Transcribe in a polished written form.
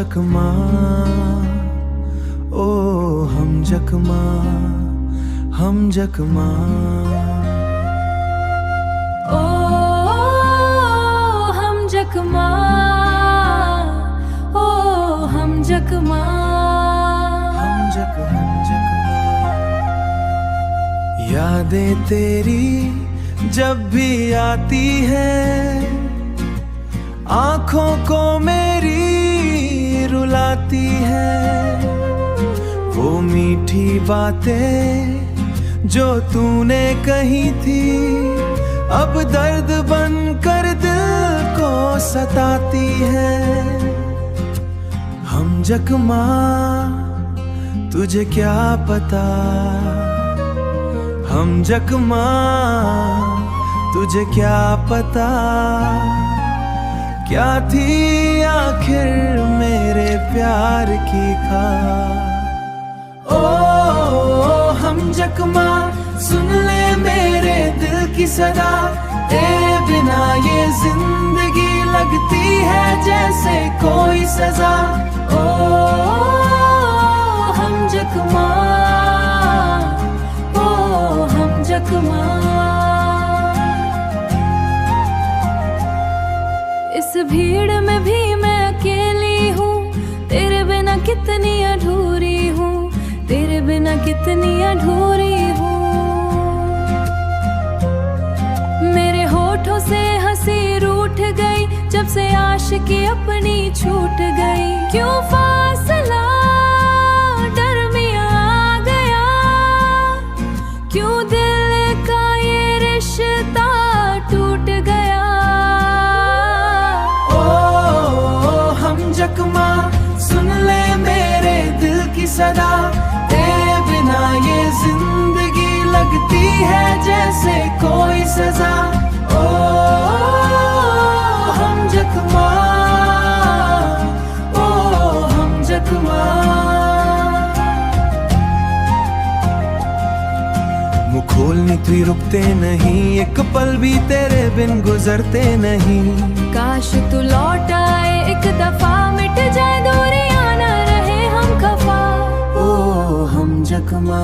जख्मा, ओ हम जख्मा, हम जख्मा। ओ हम जख्मा, ओ हम जख्मा, हम जख्मा। यादें तेरी जब भी आती है, आंखों को मेरी रुलाती है। वो मीठी बातें जो तूने कही थी, अब दर्द बनकर दिल को सताती है। हम जख्मा, तुझे क्या पता, हम जख्मा, तुझे क्या पता, क्या थी आखिर मेरे प्यार की खास। ओ हम जख्मा, सुन ले मेरे दिल की सदा, तेरे बिना ये जिंदगी लगती है जैसे कोई सजा। ओ हम जख्मा, ओ हम जख्मा। इस भीड़ में भी मैं अकेली हूँ, तेरे बिना कितनी अधूरी हूँ, तेरे बिना कितनी अधूरी हूँ। मेरे होठों से हंसी रूठ गई, जब से आशिकी अपनी छूट गई। क्यों फासला दरमियां आ गया, क्यों दिल का ये रिश्ता टूट गया। जख्मा, सुन ले मेरे दिल की सदा, तेरे बिना ये जिंदगी लगती है जैसे कोई सजा। ओ हम जख्मा, ओ हम जख्मा। मुँह खोलनी तुझे रुकते नहीं, एक पल भी तेरे बिन गुजरते नहीं। काश तू लौट आए एक दफा, मिट जाए दूरियां, न रहे हम खफा। ओ हम जख्मा।